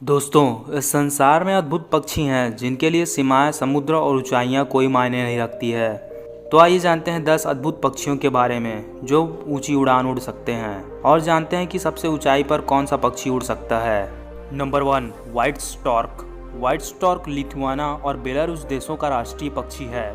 दोस्तों, इस संसार में अद्भुत पक्षी हैं जिनके लिए सीमाएं, समुद्र और ऊंचाइयां कोई मायने नहीं रखती है। तो आइए जानते हैं 10 अद्भुत पक्षियों के बारे में जो ऊंची उड़ान उड़ सकते हैं और जानते हैं कि सबसे ऊंचाई पर कौन सा पक्षी उड़ सकता है। Number 1, white stork. White stork Lithuania और बेलारूस देशों का राष्ट्रीय पक्षी है।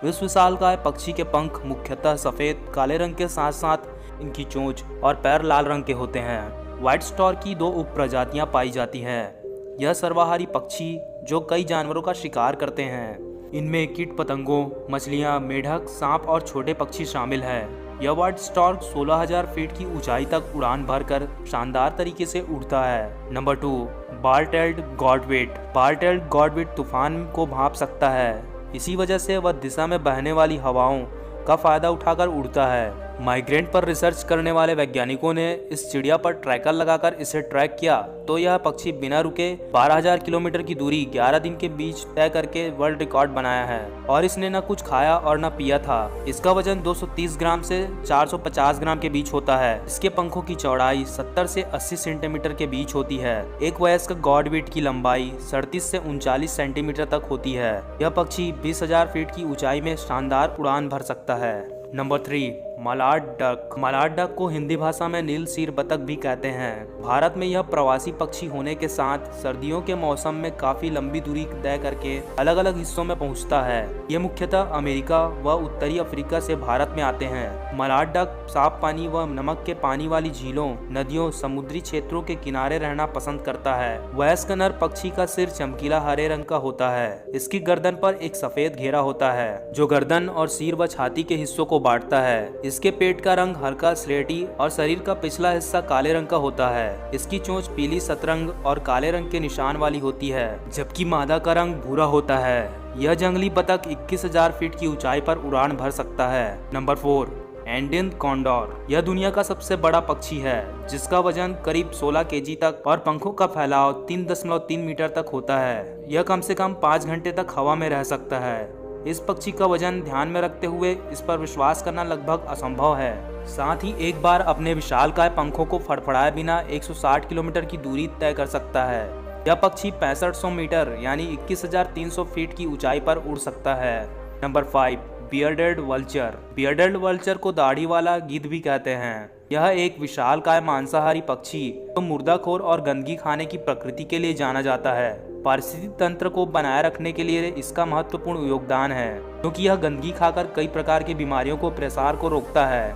इस विशालकाय पक्षी के पंख मुख्यतः सफ़ेद काले रंग के साथ साथ इनकी चोंच और पैर लाल रंग के होते हैं। व्हाइट स्टॉर्क की 2 उप प्रजातियां पाई जाती हैं। यह सर्वाहारी पक्षी जो कई जानवरों का शिकार करते हैं। इनमें कीट पतंगों, मछलियां, मेढक, सांप और छोटे पक्षी शामिल हैं। यह व्हाइट स्टॉर्क 16,000 फीट की ऊंचाई तक उड़ान भरकर शानदार तरीके से उड़ता है। नंबर 2, बार-टेल्ड गॉडवेट। बार-टेल्ड गॉडवेट तूफान को भांप सकता है। इसी वजह से वह दिशा में बहने वाली हवाओं का फायदा उठाकर उड़ता है। माइग्रेंट पर रिसर्च करने वाले वैज्ञानिकों ने इस चिड़िया पर ट्रैकर लगाकर इसे ट्रैक किया तो यह पक्षी बिना रुके 12,000 किलोमीटर की दूरी 11 दिन के बीच तय करके वर्ल्ड रिकॉर्ड बनाया है। और इसने न कुछ खाया और न पिया था। इसका वजन 230 ग्राम से 450 ग्राम के बीच होता है। इसके पंखों की चौड़ाई 70 से 80 सेंटीमीटर के बीच होती है। एक वयस्क गॉडवेट की लंबाई 37 से 39 सेंटीमीटर तक होती है। यह पक्षी 20,000 फीट की ऊंचाई में शानदार उड़ान भर सकता है। Number 3, Malad duck. Malad duck को हिंदी भाषा में नील सिर बतख भी कहते हैं। भारत में यह प्रवासी पक्षी होने के साथ सर्दियों के मौसम में काफी लंबी दूरी तय करके अलग अलग हिस्सों में पहुंचता है। ये मुख्यतः अमेरिका व उत्तरी अफ्रीका से भारत में आते हैं। मलाड डक साफ पानी व नमक के पानी वाली झीलों, नदियों, समुद्री क्षेत्रों के किनारे रहना पसंद करता है। वयस्क नर पक्षी का सिर चमकीला हरे रंग का होता है। इसकी गर्दन पर एक सफेद घेरा होता है जो गर्दन और सिर व छाती के हिस्सों को बांटता है। इसके पेट का रंग हल्का स्लेटी और शरीर का पिछला हिस्सा काले रंग का होता है। इसकी चोंच पीली सतरंग और काले रंग के निशान वाली होती है जबकि मादा का रंग भूरा होता है। यह जंगली बतख 21,000 फीट की ऊंचाई पर उड़ान भर सकता है। Number 4, Andean condor. यह दुनिया का सबसे बड़ा पक्षी है जिसका वजन करीब 16 केजी तक और पंखों का फैलाव 3.3 मीटर तक होता है। यह कम से कम 5 घंटे तक हवा में रह सकता है। इस पक्षी का वजन ध्यान में रखते हुए इस पर विश्वास करना लगभग असंभव है। साथ ही एक बार अपने विशालकाय पंखों को फड़फड़ाए बिना 160 किलोमीटर की दूरी तय कर सकता है। यह पक्षी 6500 मीटर यानी 21,300 फीट की ऊंचाई पर उड़ सकता है। Number 5, bearded vulture. Bearded vulture को दाढ़ी वाला गिद्ध भी कहते हैं। यह एक विशालकाय मांसाहारी पक्षी तो मुर्दाखोर और गंदगी खाने की प्रकृति के लिए जाना जाता है। पारिस्थितिक तंत्र को बनाए रखने के लिए इसका महत्वपूर्ण योगदान है क्योंकि यह गंदगी खाकर कई प्रकार की बीमारियों को प्रसार को रोकता है।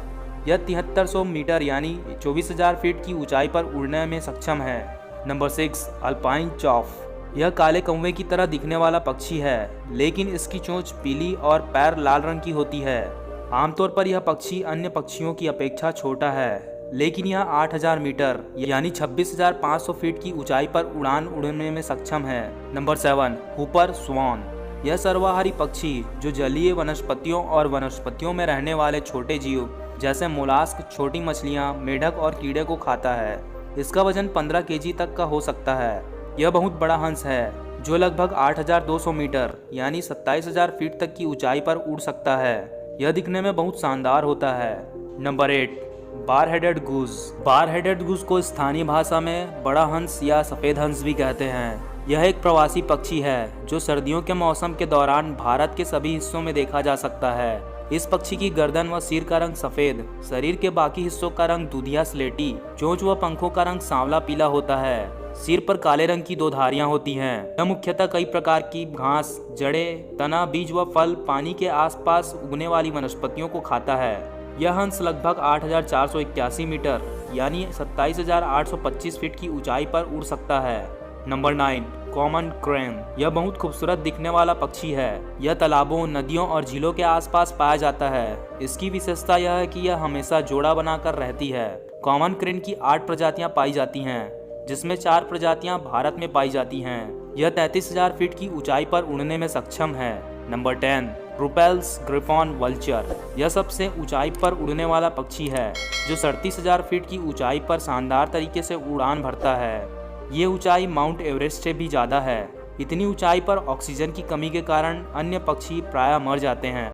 यह 7300 मीटर यानी 24,000 फीट की ऊंचाई पर उड़ने में सक्षम है। Number 6, alpine chough. यह काले कौवे की तरह दिखने वाला पक्षी है लेकिन इसकी चोंच पीली और पैर लाल रंग की होती है। आमतौर पर यह पक्षी अन्य पक्षियों की अपेक्षा छोटा है लेकिन यह 8,000 मीटर यानी 26,500 फीट की ऊंचाई पर उड़ान उड़ने में सक्षम है। नंबर 7, हुपर स्वान। यह सर्वाहारी पक्षी जो जलीय वनस्पतियों और वनस्पतियों में रहने वाले छोटे जीव जैसे मोलास्क, छोटी मछलियां, मेढक और कीड़े को खाता है। इसका वजन 15 केजी तक का हो सकता है। यह बहुत बड़ा हंस है जो लगभग 8,200 मीटर यानी 27,000 फीट तक की ऊंचाई पर उड़ सकता है। यह दिखने में बहुत शानदार होता है। Number 8, bar headed goose. Bar headed goose को स्थानीय भाषा में बड़ा हंस या सफेद हंस भी कहते हैं। यह एक प्रवासी पक्षी है जो सर्दियों के मौसम के दौरान भारत के सभी हिस्सों में देखा जा सकता है। इस पक्षी की गर्दन व सिर का रंग सफेद, शरीर के बाकी हिस्सों का रंग दूधिया स्लेटी, चोंच व पंखों का रंग सांवला पीला होता है। सिर पर काले रंग की 2 धारियां होती हैं। यह मुख्यतः कई प्रकार की घास, जड़ें, तना, बीज व फल पानी के आसपास उगने वाली वनस्पतियों को खाता है। यह हंस लगभग 8,481 मीटर यानी 27,825 फीट की ऊंचाई पर उड़ सकता है। Number 9, common crane. यह बहुत खूबसूरत दिखने वाला पक्षी है। यह तालाबों, नदियों और झीलों के आसपास पाया जाता है। इसकी विशेषता यह है कि यह हमेशा जोड़ा बनाकर रहती है। कॉमन क्रेन की 8 प्रजातियां पाई जाती हैं जिसमें 4 प्रजातियां भारत में पाई जाती हैं। यह 33,000 फीट की ऊंचाई पर उड़ने में सक्षम है। Number 10, Ruppell's griffon vulture. यह सबसे ऊंचाई पर उड़ने वाला पक्षी है जो 37,000 फीट की ऊंचाई पर शानदार तरीके से उड़ान भरता है। ये ऊंचाई माउंट एवरेस्ट से भी ज़्यादा है। इतनी ऊंचाई पर ऑक्सीजन की कमी के कारण अन्य पक्षी प्रायः मर जाते हैं।